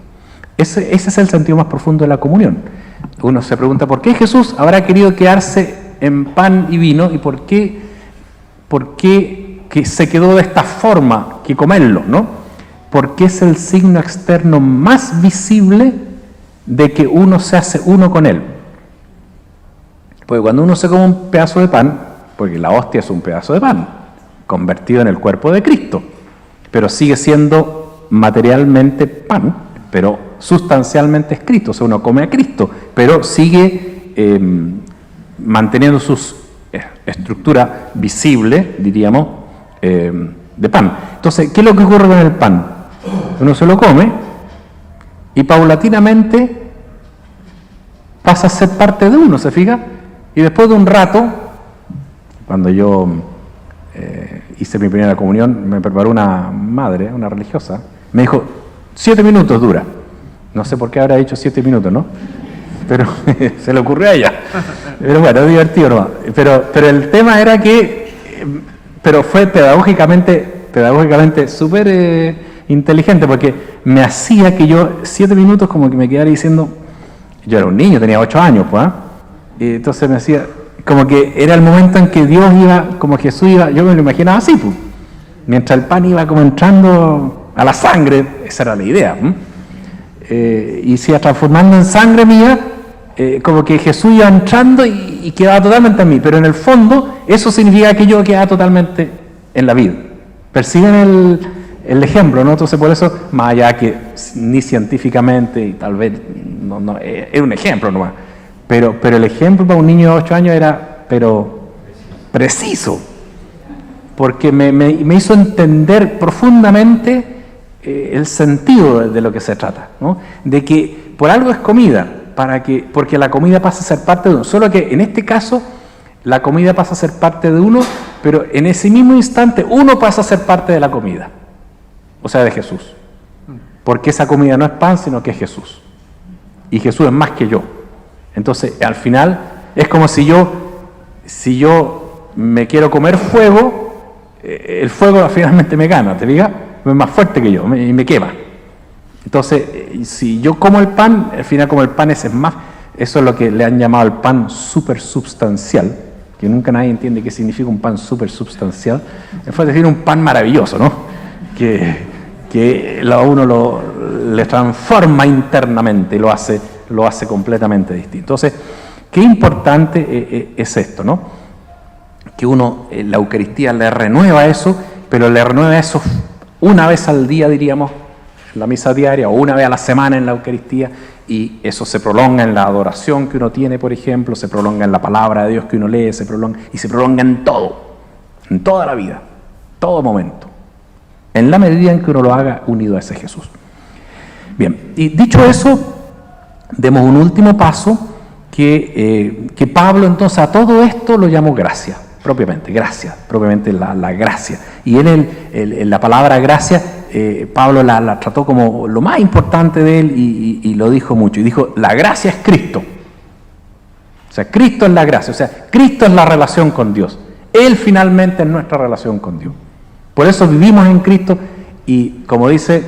Speaker 1: Ese es el sentido más profundo de la comunión. Uno se pregunta, ¿por qué Jesús habrá querido quedarse en pan y vino? ¿Y por qué que se quedó de esta forma, que comerlo, ¿no? Porque es el signo externo más visible de que uno se hace uno con Él. Porque cuando uno se come un pedazo de pan, porque la hostia es un pedazo de pan, convertido en el cuerpo de Cristo, pero sigue siendo materialmente pan, pero sustancialmente es Cristo, o sea, uno come a Cristo, pero sigue manteniendo su estructura visible, diríamos, de pan. Entonces, ¿qué es lo que ocurre con el pan? Uno se lo come y paulatinamente pasa a ser parte de uno, ¿se fija? Y después de un rato, cuando yo hice mi primera comunión, me preparó una madre, una religiosa, me dijo, 7 minutos dura. No sé por qué habrá dicho 7 minutos, ¿no? Pero se le ocurrió a ella. Pero bueno, es divertido, ¿no? Pero el tema era que, pero fue pedagógicamente súper inteligente, porque me hacía que yo 7 minutos como que me quedara diciendo, yo era un niño, tenía 8 años, pues, y entonces me hacía, como que era el momento en que Dios iba, como Jesús iba, yo me lo imaginaba así, pues, mientras el pan iba como entrando a la sangre, esa era la idea, y se iba transformando en sangre mía, como que Jesús iba entrando y quedaba totalmente en mí, pero en el fondo eso significa que yo quedaba totalmente en la vida. ¿Persiguen el ejemplo, no? Entonces por eso, más allá que ni científicamente, y tal vez, no es un ejemplo nomás, pero el ejemplo para un niño de 8 años era, pero preciso, porque me hizo entender profundamente el sentido de lo que se trata, ¿no? De que por algo es comida, porque la comida pasa a ser parte de uno, solo que en este caso la comida pasa a ser parte de uno, pero en ese mismo instante uno pasa a ser parte de la comida, o sea, de Jesús, porque esa comida no es pan, sino que es Jesús, y Jesús es más que yo. Entonces, al final, es como si si yo me quiero comer fuego, el fuego finalmente me gana, ¿te fijas? Es más fuerte que yo y me quema. Entonces, si yo como el pan, al final como el pan ese es más, eso es lo que le han llamado el pan supersubstancial, que nunca nadie entiende qué significa un pan supersubstancial. Es decir, un pan maravilloso, ¿no? Que a uno le transforma internamente y lo hace completamente distinto. Entonces, qué importante es esto, ¿no? Que uno, la Eucaristía le renueva eso, pero le renueva eso una vez al día, diríamos, en la misa diaria, o una vez a la semana en la Eucaristía, y eso se prolonga en la adoración que uno tiene, por ejemplo, se prolonga en la palabra de Dios que uno lee, se prolonga en todo, en toda la vida, todo momento, en la medida en que uno lo haga unido a ese Jesús. Bien, y dicho eso, demos un último paso que Pablo entonces a todo esto lo llamó gracia, propiamente la gracia. Y en la palabra gracia, Pablo la trató como lo más importante de él y lo dijo mucho. Y dijo, la gracia es Cristo. O sea, Cristo es la gracia, o sea, Cristo es la relación con Dios. Él finalmente es nuestra relación con Dios. Por eso vivimos en Cristo y, como dice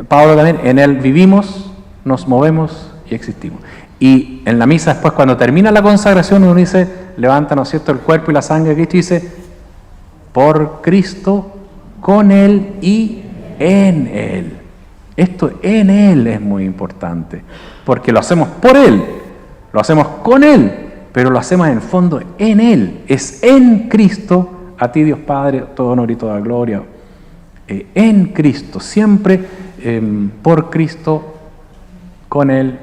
Speaker 1: Pablo también, en Él vivimos, nos movemos y existimos. Y en la misa después, cuando termina la consagración, uno dice, levanta, ¿no es cierto?, el cuerpo y la sangre de Cristo y dice, por Cristo, con Él y en Él. Esto en Él es muy importante, porque lo hacemos por Él, lo hacemos con Él, pero lo hacemos en el fondo en Él. Es en Cristo, a ti Dios Padre, todo honor y toda gloria. En Cristo, siempre por Cristo, con Él,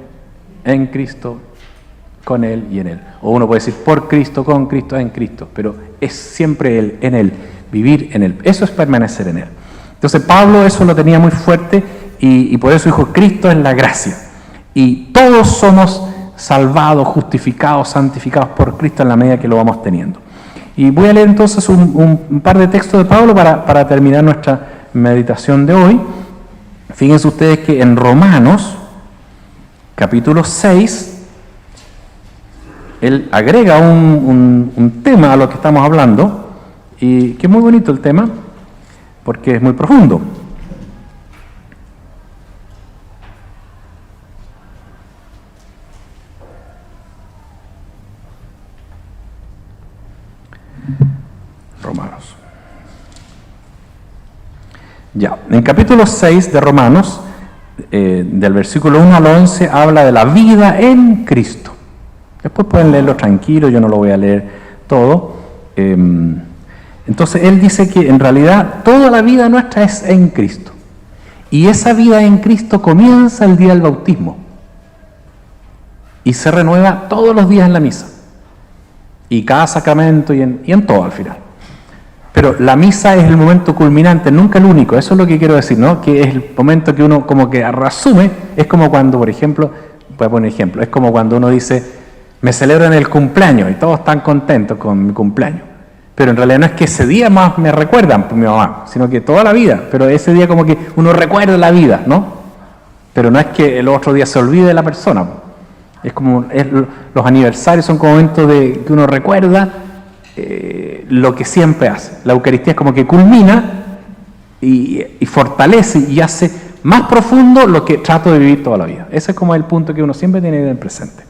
Speaker 1: en Cristo, con Él y en Él. O uno puede decir por Cristo, con Cristo, en Cristo, pero es siempre Él, en Él, vivir en Él. Eso es permanecer en Él. Entonces Pablo eso lo tenía muy fuerte y por eso dijo, Cristo es la gracia. Y todos somos salvados, justificados, santificados por Cristo en la medida que lo vamos teniendo. Y voy a leer entonces un par de textos de Pablo para terminar nuestra meditación de hoy. Fíjense ustedes que en Romanos, capítulo 6, él agrega un tema a lo que estamos hablando, y que es muy bonito el tema, porque es muy profundo. Romanos. Ya, en capítulo 6 de Romanos, del versículo 1 al 11, habla de la vida en Cristo. Después pueden leerlo tranquilo, yo no lo voy a leer todo. Entonces él dice que en realidad toda la vida nuestra es en Cristo. Y esa vida en Cristo comienza el día del bautismo. Y se renueva todos los días en la misa. Y cada sacramento y en todo al final. Pero la misa es el momento culminante, nunca el único. Eso es lo que quiero decir, ¿no? Que es el momento que uno como que resume. Es como cuando, por ejemplo, voy a poner un ejemplo, es como cuando uno dice, me celebran el cumpleaños y todos están contentos con mi cumpleaños. Pero en realidad no es que ese día más me recuerdan por mi mamá, sino que toda la vida. Pero ese día como que uno recuerda la vida, ¿no? Pero no es que el otro día se olvide de la persona. Es como, los aniversarios son como momentos de que uno recuerda lo que siempre hace. La Eucaristía es como que culmina y fortalece y hace más profundo lo que trato de vivir toda la vida. Ese es como el punto que uno siempre tiene en presente,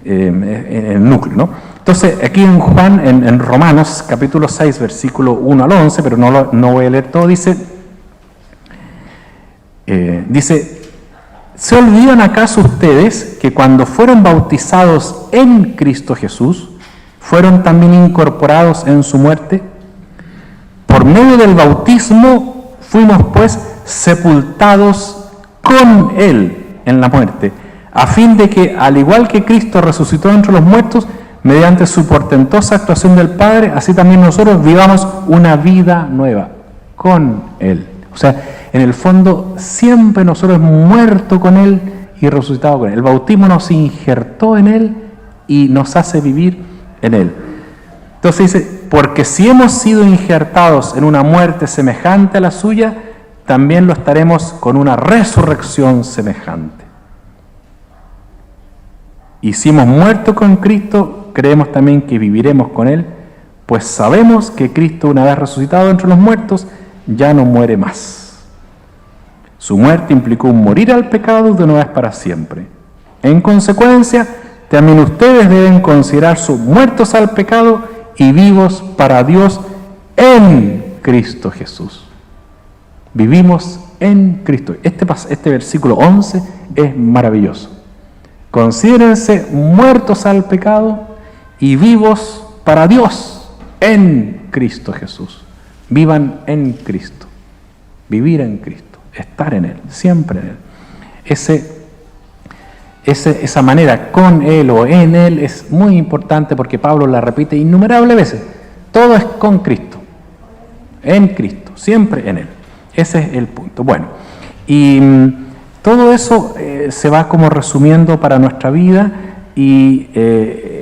Speaker 1: en el núcleo, ¿no? Entonces, aquí en Juan, en Romanos, capítulo 6, versículo 1 al 11, pero no voy a leer todo, dice, ¿se olvidan acaso ustedes que cuando fueron bautizados en Cristo Jesús, fueron también incorporados en su muerte? Por medio del bautismo fuimos pues sepultados con Él en la muerte, a fin de que, al igual que Cristo resucitó entre los muertos, mediante su portentosa actuación del Padre, así también nosotros vivamos una vida nueva con Él. O sea, en el fondo, siempre nosotros hemos muerto con Él y resucitado con Él. El bautismo nos injertó en Él y nos hace vivir en Él. Entonces dice, porque si hemos sido injertados en una muerte semejante a la suya, también lo estaremos con una resurrección semejante. Y si hemos muerto con Cristo, creemos también que viviremos con Él, pues sabemos que Cristo, una vez resucitado entre los muertos, ya no muere más. Su muerte implicó un morir al pecado de una vez para siempre. En consecuencia, también ustedes deben considerarse muertos al pecado y vivos para Dios en Cristo Jesús. Vivimos en Cristo. Este versículo 11 es maravilloso. Considérense muertos al pecado y vivos para Dios en Cristo Jesús. Vivan en Cristo. Vivir en Cristo. Estar en Él. Siempre en Él. Esa manera, con Él o en Él, es muy importante porque Pablo la repite innumerables veces. Todo es con Cristo. En Cristo. Siempre en Él. Ese es el punto. Bueno, y todo eso se va como resumiendo para nuestra vida y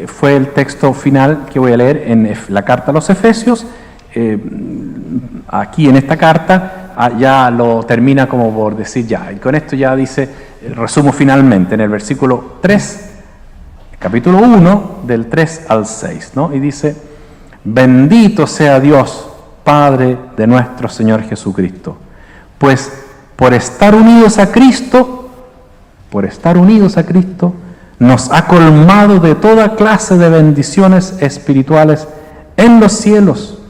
Speaker 1: fue el texto final que voy a leer en la carta a los Efesios. Aquí en esta carta ya lo termina como por decir ya, y con esto ya dice, resumo finalmente en el versículo 3, capítulo 1, del 3 al 6, ¿no? Y dice, bendito sea Dios, Padre de nuestro Señor Jesucristo, pues por estar unidos a Cristo, nos ha colmado de toda clase de bendiciones espirituales en los cielos.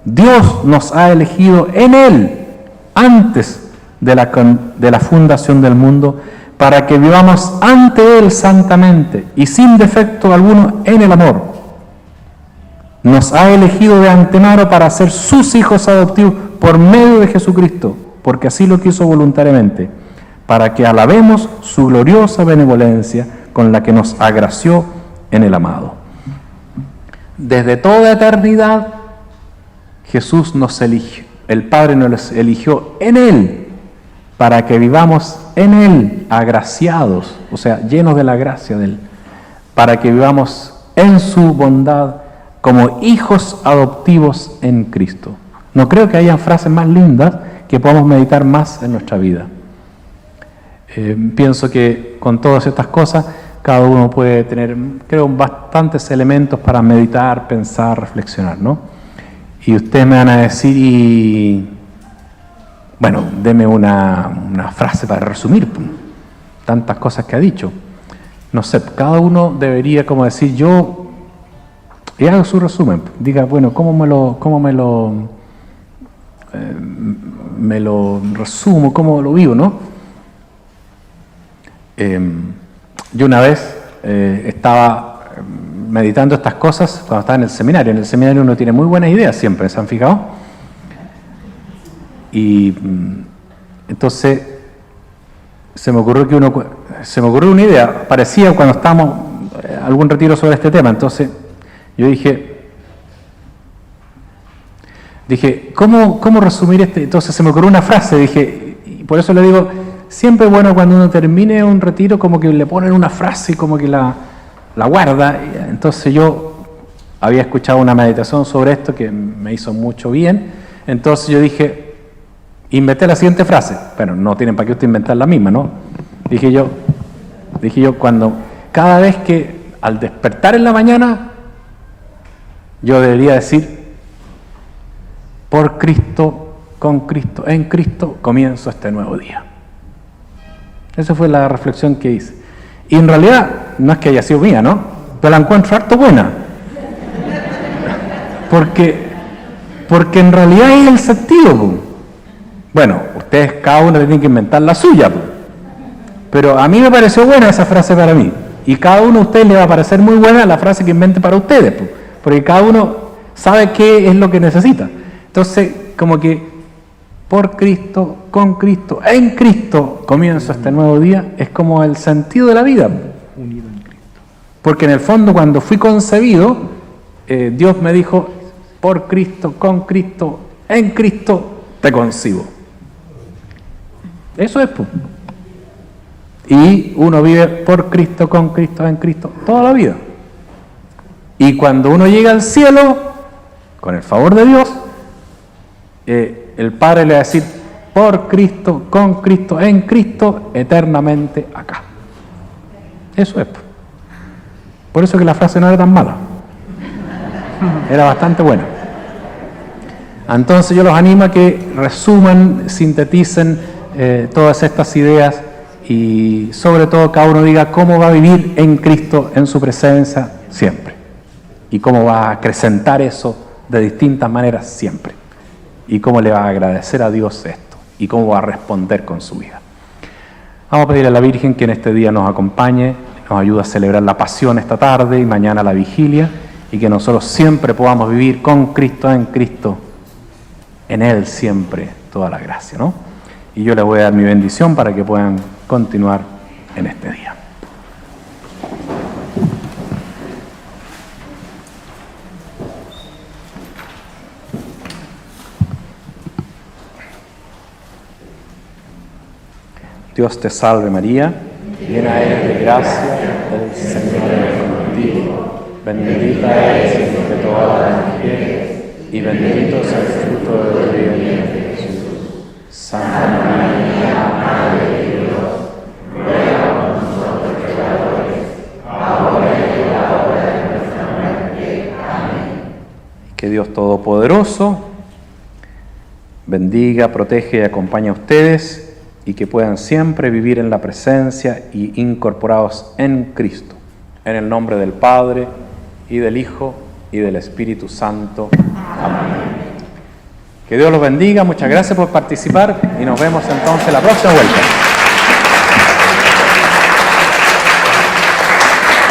Speaker 1: Dios nos ha elegido en Él antes de la fundación del mundo para que vivamos ante Él santamente y sin defecto alguno en el amor. Nos ha elegido de antemano para ser sus hijos adoptivos por medio de Jesucristo, porque así lo quiso voluntariamente, para que alabemos su gloriosa benevolencia con la que nos agració en el amado. Desde toda eternidad, Jesús nos eligió, el Padre nos eligió en Él, para que vivamos en Él, agraciados, o sea, llenos de la gracia de Él, para que vivamos en su bondad como hijos adoptivos en Cristo. No creo que haya frases más lindas que podamos meditar más en nuestra vida. Pienso que con todas estas cosas, cada uno puede tener, creo, bastantes elementos para meditar, pensar, reflexionar, ¿no? Y ustedes me van a decir, bueno, deme una frase para resumir tantas cosas que ha dicho. No sé, cada uno debería como decir yo, y haga su resumen, diga, bueno, ¿cómo me lo resumo, cómo lo vivo, ¿no? Yo una vez estaba meditando estas cosas cuando estaba en el seminario. En el seminario uno tiene muy buenas ideas siempre, ¿se han fijado? Y entonces se me ocurrió una idea parecida cuando estábamos en algún retiro sobre este tema. Entonces yo dije, ¿cómo resumir este? Entonces se me ocurrió una frase, dije, y por eso le digo, siempre es bueno cuando uno termine un retiro como que le ponen una frase y como que la guarda. Entonces yo había escuchado una meditación sobre esto que me hizo mucho bien. Entonces yo dije, inventé la siguiente frase. Bueno, no tienen para qué usted inventar la misma, ¿no? Dije yo, cuando cada vez que al despertar en la mañana, yo debería decir, por Cristo, con Cristo, en Cristo, comienzo este nuevo día. Esa fue la reflexión que hice. Y en realidad, no es que haya sido mía, ¿no? Pero la encuentro harto buena. Porque en realidad es el sentido. Bueno, ustedes cada uno tienen que inventar la suya. Pero a mí me pareció buena esa frase para mí. Y cada uno de ustedes le va a parecer muy buena la frase que invente para ustedes. Porque cada uno sabe qué es lo que necesita. Entonces, como que por Cristo, con Cristo, en Cristo, comienzo este nuevo día, es como el sentido de la vida. Unido en Cristo. Porque en el fondo, cuando fui concebido, Dios me dijo, por Cristo, con Cristo, en Cristo, te concibo. Eso es, pues. Y uno vive por Cristo, con Cristo, en Cristo, toda la vida. Y cuando uno llega al cielo, con el favor de Dios, el Padre le va a decir, por Cristo, con Cristo, en Cristo, eternamente acá. Eso es. Por eso que la frase no era tan mala. Era bastante buena. Entonces yo los animo a que resuman, sinteticen todas estas ideas y sobre todo cada uno diga cómo va a vivir en Cristo, en su presencia, siempre. Y cómo va a acrecentar eso de distintas maneras siempre. Y cómo le va a agradecer a Dios esto. Y cómo va a responder con su vida. Vamos a pedir a la Virgen que en este día nos acompañe, nos ayude a celebrar la pasión esta tarde y mañana la vigilia. Y que nosotros siempre podamos vivir con Cristo, en Él siempre toda la gracia, ¿no? Y yo les voy a dar mi bendición para que puedan continuar en este día. Dios te salve María, llena eres de gracia, el Señor es contigo. Bendita eres entre todas las mujeres, y bendito es el fruto de tu vientre, Jesús. Santa María, Madre de Dios, ruega por nosotros pecadores, ahora y en la hora de nuestra muerte. Amén. Que Dios Todopoderoso bendiga, protege y acompañe a ustedes, y que puedan siempre vivir en la presencia y incorporados en Cristo. En el nombre del Padre, y del Hijo, y del Espíritu Santo. Amén. Que Dios los bendiga, muchas gracias por participar, y nos vemos entonces la próxima vuelta.